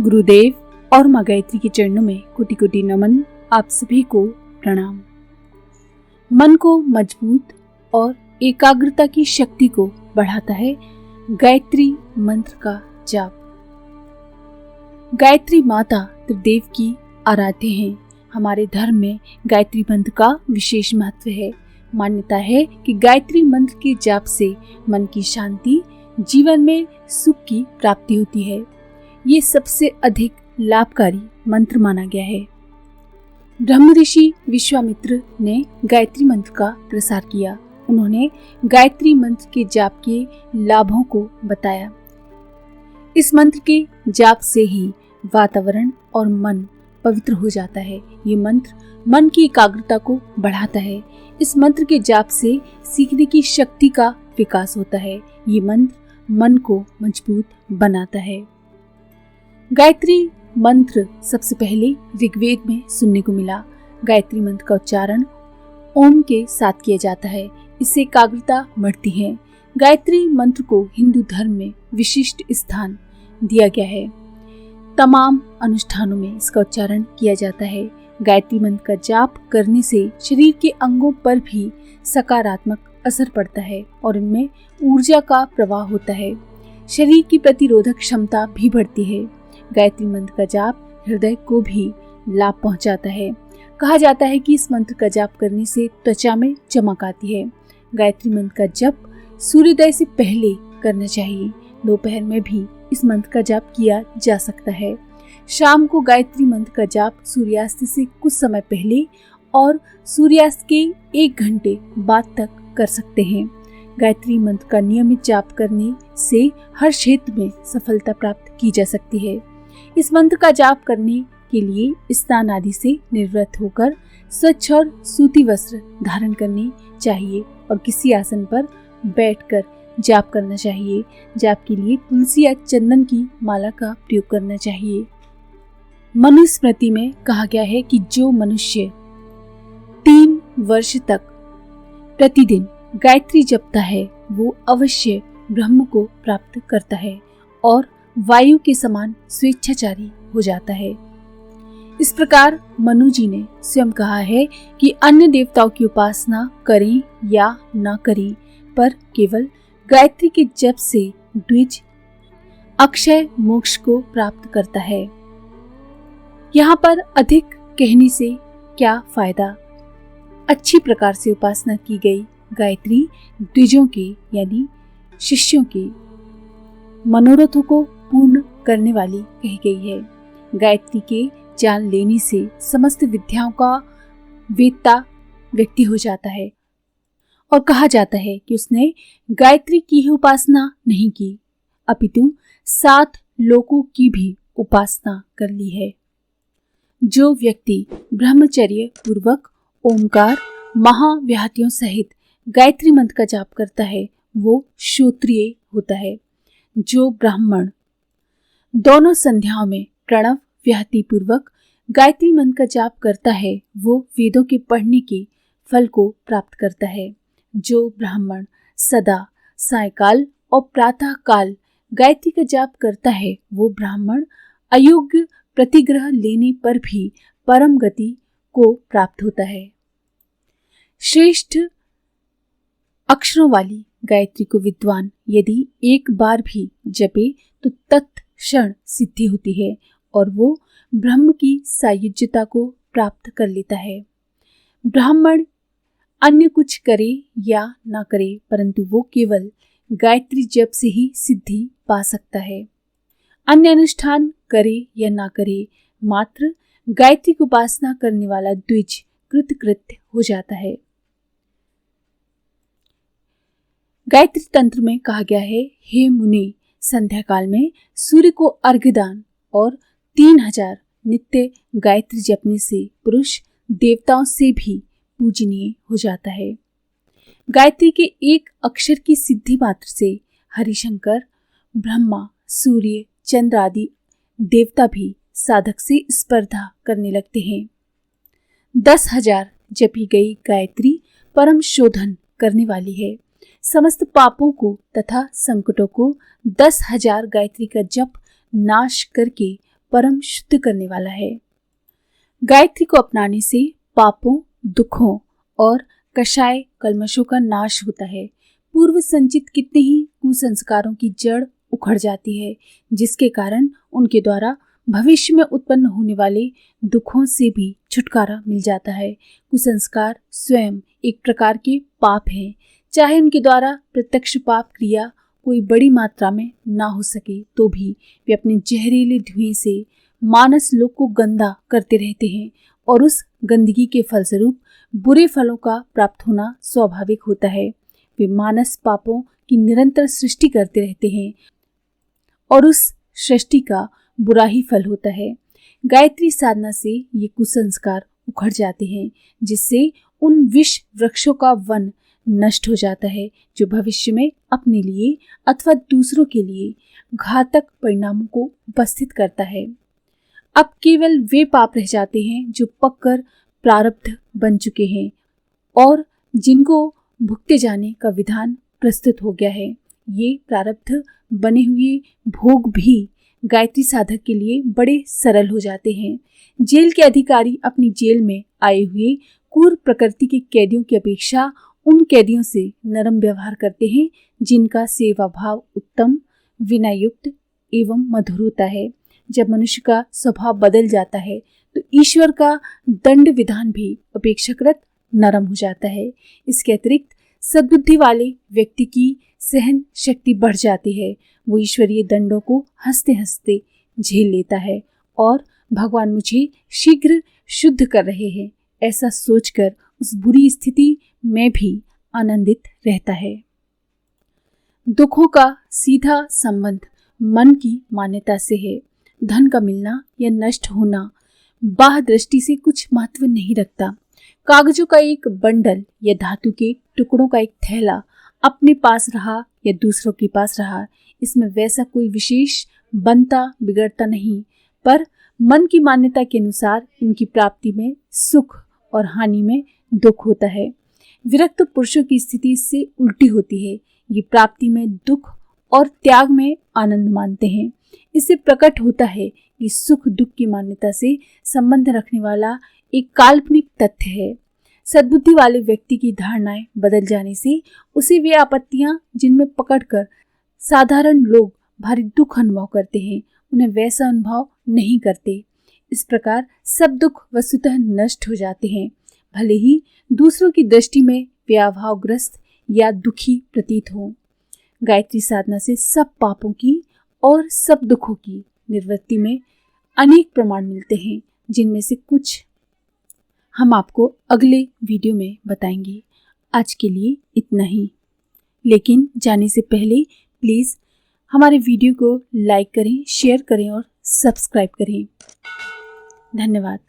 गुरुदेव और माँ गायत्री के चरणों में कोटि कोटि नमन। आप सभी को प्रणाम। मन को मजबूत और एकाग्रता की शक्ति को बढ़ाता है गायत्री मंत्र का जाप। गायत्री माता त्रिदेव की आराध्य हैं। हमारे धर्म में गायत्री मंत्र का विशेष महत्व है। मान्यता है कि गायत्री मंत्र के जाप से मन की शांति, जीवन में सुख की प्राप्ति होती है। ये सबसे अधिक लाभकारी मंत्र माना गया है। ब्रह्म ऋषि विश्वामित्र ने गायत्री मंत्र का प्रसार किया। उन्होंने गायत्री मंत्र के जाप के लाभों को बताया। इस मंत्र के जाप से ही वातावरण और मन पवित्र हो जाता है। ये मंत्र मन की एकाग्रता को बढ़ाता है। इस मंत्र के जाप से सीखने की शक्ति का विकास होता है। ये मंत्र मन को मजबूत बनाता है। गायत्री मंत्र सबसे पहले ऋग्वेद में सुनने को मिला। गायत्री मंत्र का उच्चारण ओम के साथ किया जाता है। इससे एकाग्रता बढ़ती है। गायत्री मंत्र को हिंदू धर्म में विशिष्ट स्थान दिया गया है। तमाम अनुष्ठानों में इसका उच्चारण किया जाता है। गायत्री मंत्र का जाप करने से शरीर के अंगों पर भी सकारात्मक असर पड़ता है और इनमें ऊर्जा का प्रवाह होता है। शरीर की प्रतिरोधक क्षमता भी बढ़ती है। गायत्री मंत्र का जाप हृदय को भी लाभ पहुंचाता है। कहा जाता है कि इस मंत्र का जाप करने से त्वचा में चमक आती है। गायत्री मंत्र का जप सूर्योदय से पहले करना चाहिए। दोपहर में भी इस मंत्र का जाप किया जा सकता है। शाम को गायत्री मंत्र का जाप सूर्यास्त से कुछ समय पहले और सूर्यास्त के 1 घंटे बाद तक कर सकते हैं। गायत्री मंत्र का नियमित जाप करने से हर क्षेत्र में सफलता प्राप्त की जा सकती है। इस मंत्र का जाप करने के लिए स्नान आदि से निवृत्त होकर स्वच्छ और सूती वस्त्र धारण करने चाहिए और किसी आसन पर बैठकर जाप करना चाहिए। जाप के लिए तुलसी या चंदन की माला का प्रयोग करना चाहिए। मनुस्मृति में कहा गया है कि जो मनुष्य 3 वर्ष तक प्रतिदिन गायत्री जपता है वो अवश्य ब्रह्म को प्राप्त करता है और वायु के समान स्वेच्छाचारी हो जाता है। इस प्रकार मनु जी ने स्वयं कहा है कि अन्य देवताओं की उपासना करें या न करें, पर केवल गायत्री के जप से द्विज अक्षय मोक्ष को प्राप्त करता है। यहाँ पर अधिक कहने से क्या फायदा। अच्छी प्रकार से उपासना की गई गायत्री द्विजों के यानी शिष्यों के मनोरथों को पूर्ण करने वाली कही गई है। गायत्री के जान लेने से समस्त विद्याओं का वेत्ता व्यक्ति हो जाता है और कहा जाता है कि उसने गायत्री की ही उपासना नहीं की, अपितु 7 लोकों की भी उपासना कर ली है। जो व्यक्ति ब्रह्मचर्य पूर्वक ओमकार महाव्याहतियों सहित गायत्री मंत्र का जाप करता है वो श्रोत्रिय होता है। जो ब्राह्मण दोनों संध्याओं में प्रणव व्याहति पूर्वक गायत्री मंत्र का जाप करता है वो वेदों के पढ़ने के फल को प्राप्त करता है। जो ब्राह्मण सदा सायकाल और प्रातः काल गायत्री का जाप करता है वो ब्राह्मण अयोग्य प्रतिग्रह लेने पर भी परम गति को प्राप्त होता है। श्रेष्ठ अक्षरों वाली गायत्री को विद्वान यदि एक बार भी जपे तो तत्क्षण सिद्धि होती है और वो ब्रह्म की सायुज्यता को प्राप्त कर लेता है। ब्राह्मण अन्य कुछ करे या ना करे, परंतु वो केवल गायत्री जप से ही सिद्धि पा सकता है। अन्य अनुष्ठान करे या ना करे, मात्र गायत्री की उपासना करने वाला द्विज कृतकृत्य हो जाता है। गायत्री तंत्र में कहा गया है, हे मुनि, संध्या काल में सूर्य को अर्घ्यदान और 3000 नित्य गायत्री जपने से पुरुष देवताओं से भी पूजनीय हो जाता है। गायत्री के एक अक्षर की सिद्धि मात्र से हरिशंकर, ब्रह्मा, सूर्य, चंद्र आदि देवता भी साधक से स्पर्धा करने लगते हैं। 10,000 जपी गई गायत्री परम शोधन करने वाली है। समस्त पापों को तथा संकटों को 10,000 गायत्री का जप नाश करके परम शुद्ध करने वाला है। गायत्री को अपनाने से पापों, दुखों और कषाय कल्मशों का नाश होता है। पूर्व संचित कितने ही कुसंस्कारों की जड़ उखड़ जाती है, जिसके कारण उनके द्वारा भविष्य में उत्पन्न होने वाले दुखों से भी छुटकारा मिल जाता है। कुसंस्कार स्वयं एक प्रकार के पाप हैं। चाहे उनके द्वारा प्रत्यक्ष पाप क्रिया कोई बड़ी मात्रा में ना हो सके तो भी वे अपने जहरीले धुएं से मानस लोक को गंदा करते रहते हैं और उस गंदगी के फलस्वरूप बुरे फलों का प्राप्त होना स्वाभाविक होता है। वे मानस पापों की निरंतर सृष्टि करते रहते हैं और उस सृष्टि का बुरा ही फल होता है। गायत्री साधना से ये कुसंस्कार उखड़ जाते हैं, जिससे उन विष वृक्षों का वन नष्ट हो जाता है जो भविष्य में अपने लिए अथवा दूसरों के लिए घातक परिणामों को उपस्थित करता है। अब केवल वे पाप रह जाते हैं जो पककर प्रारब्ध बन चुके हैं और जिनको भुगते जाने का विधान प्रस्तुत हो गया है। ये प्रारब्ध बने हुए भोग भी गायत्री साधक के लिए बड़े सरल हो जाते हैं। जेल के अधिकारी अपनी जेल में आए हुए क्रूर प्रकृति के कैदियों की अपेक्षा उन कैदियों से नरम व्यवहार करते हैं जिनका सेवा भाव उत्तम, विनयुक्त एवं मधुर होता है। जब मनुष्य का स्वभाव बदल जाता है तो ईश्वर का दंड विधान भी अपेक्षाकृत नरम हो जाता है। इसके अतिरिक्त सद्बुद्धि वाले व्यक्ति की सहन शक्ति बढ़ जाती है। वो ईश्वरीय दंडों को हंसते हंसते झेल लेता है और भगवान मुझे शीघ्र शुद्ध कर रहे हैं ऐसा सोचकर उस बुरी स्थिति में भी आनंदित रहता है। दुखों का सीधा संबंध मन की मान्यता से है। धन का मिलना या नष्ट होना बाह्य दृष्टि से कुछ महत्व नहीं रखता। कागजों का एक बंडल या धातु के टुकड़ों का एक थैला अपने पास रहा या दूसरों के पास रहा, इसमें वैसा कोई विशेष बनता बिगड़ता नहीं, पर मन की मान्यता के अनुसार इनकी प्राप्ति में सुख और हानि में दुख होता है। विरक्त पुरुषों की स्थिति इससे उल्टी होती है। ये प्राप्ति में दुख और त्याग में आनंद मानते हैं। इससे प्रकट होता है कि सुख दुख की मान्यता से संबंध रखने वाला एक काल्पनिक तथ्य है। सद्बुद्धि वाले व्यक्ति की धारणाएं बदल जाने से उसे वे आपत्तियां जिनमें पकड़कर साधारण लोग भारी दुख अनुभव करते हैं, उन्हें वैसा अनुभव नहीं करते। इस प्रकार सब दुख वस्तुतः नष्ट हो जाते हैं, भले ही दूसरों की दृष्टि में वे अभावग्रस्त या दुखी प्रतीत हों। गायत्री साधना से सब पापों की और सब दुखों की निवृत्ति में अनेक प्रमाण मिलते हैं, जिनमें से कुछ हम आपको अगले वीडियो में बताएंगे। आज के लिए इतना ही, लेकिन जाने से पहले प्लीज़ हमारे वीडियो को लाइक करें, शेयर करें और सब्सक्राइब करें। धन्यवाद।